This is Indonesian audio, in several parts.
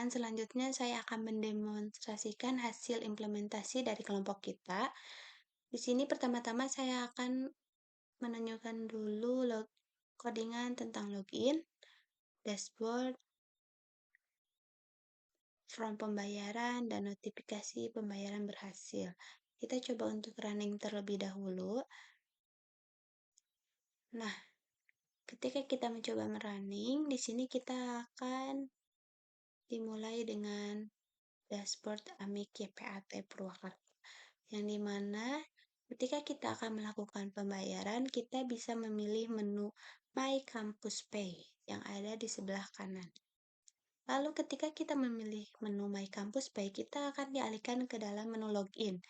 perkenalkan, selanjutnya saya akan mendemonstrasikan hasil implementasi dari kelompok kita. Di sini pertama-tama saya akan menunjukkan dulu codingan tentang login, dashboard, form pembayaran, dan notifikasi pembayaran berhasil. Kita coba untuk running terlebih dahulu. Nah, ketika kita mencoba merunning, di sini kita akan dimulai dengan dashboard Amik YPAT Purwakarta, yang dimana ketika kita akan melakukan pembayaran, kita bisa memilih menu My Campus Pay yang ada di sebelah kanan. Lalu ketika kita memilih menu My Campus Pay, kita akan dialihkan ke dalam menu login,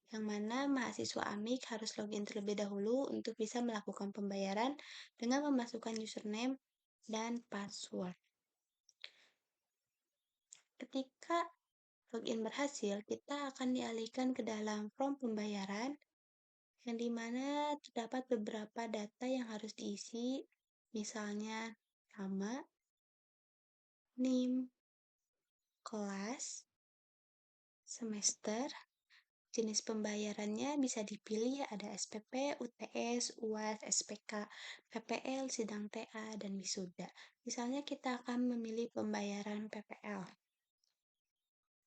yang mana mahasiswa Amik harus login terlebih dahulu untuk bisa melakukan pembayaran dengan memasukkan username dan password. Ketika login berhasil, kita akan dialihkan ke dalam form pembayaran, yang dimana terdapat beberapa data yang harus diisi, misalnya nama, NIM, kelas, semester, jenis pembayarannya bisa dipilih ada SPP, UTS, UAS, SPK, PPL, sidang TA, dan wisuda. Misalnya kita akan memilih pembayaran PPL.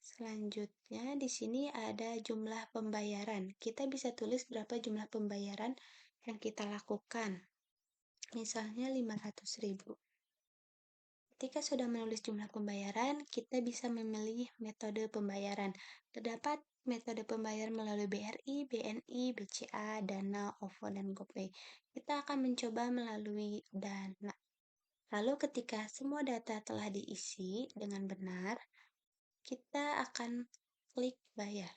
Selanjutnya, di sini ada jumlah pembayaran. Kita bisa tulis berapa jumlah pembayaran yang kita lakukan. Misalnya 500.000. Ketika sudah menulis jumlah pembayaran, kita bisa memilih metode pembayaran. Terdapat metode pembayaran melalui BRI, BNI, BCA, Dana, OVO, dan GoPay. Kita akan mencoba melalui Dana. Lalu ketika semua data telah diisi dengan benar, kita akan klik bayar.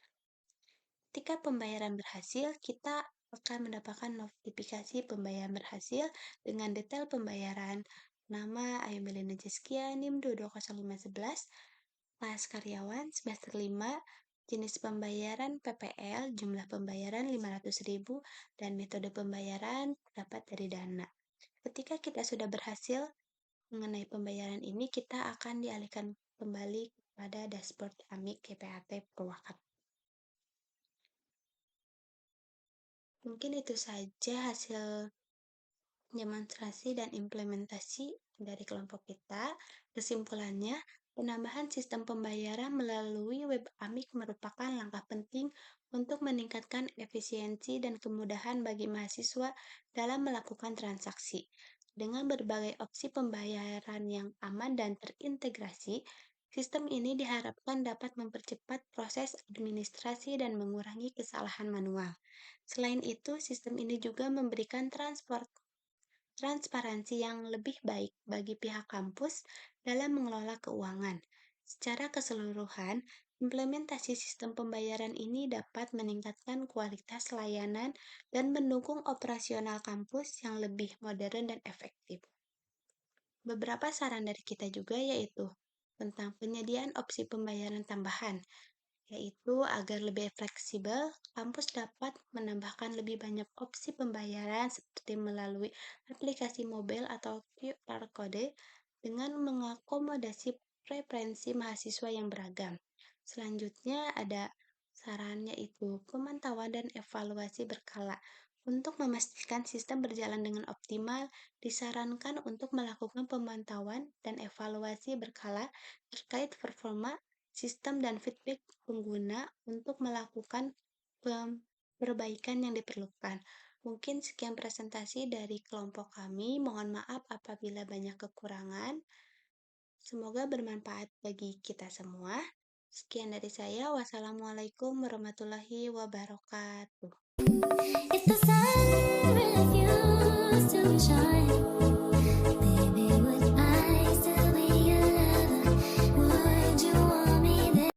Ketika pembayaran berhasil, kita akan mendapatkan notifikasi pembayaran berhasil dengan detail pembayaran, nama Ayu Melina Jeskia, NIM 220511, kelas karyawan semester 5, jenis pembayaran PPL, jumlah pembayaran 500.000, dan metode pembayaran dapat dari Dana. Ketika kita sudah berhasil mengenai pembayaran ini, kita akan dialihkan kembali pada dashboard Amik YPAT Purwakarta. Mungkin itu saja hasil demonstrasi dan implementasi dari kelompok kita. Kesimpulannya, penambahan sistem pembayaran melalui web Amik merupakan langkah penting untuk meningkatkan efisiensi dan kemudahan bagi mahasiswa dalam melakukan transaksi. Dengan berbagai opsi pembayaran yang aman dan terintegrasi, sistem ini diharapkan dapat mempercepat proses administrasi dan mengurangi kesalahan manual. Selain itu, sistem ini juga memberikan transparansi yang lebih baik bagi pihak kampus dalam mengelola keuangan. Secara keseluruhan, implementasi sistem pembayaran ini dapat meningkatkan kualitas layanan dan mendukung operasional kampus yang lebih modern dan efektif. Beberapa saran dari kita juga yaitu tentang penyediaan opsi pembayaran tambahan, yaitu agar lebih fleksibel, kampus dapat menambahkan lebih banyak opsi pembayaran seperti melalui aplikasi mobile atau QR Code dengan mengakomodasi preferensi mahasiswa yang beragam. Selanjutnya ada sarannya itu pemantauan dan evaluasi berkala. Untuk memastikan sistem berjalan dengan optimal, disarankan untuk melakukan pemantauan dan evaluasi berkala terkait performa sistem dan feedback pengguna untuk melakukan perbaikan yang diperlukan. Mungkin sekian presentasi dari kelompok kami. Mohon maaf apabila banyak kekurangan. Semoga bermanfaat bagi kita semua. Sekian dari saya. Wassalamualaikum warahmatullahi wabarakatuh.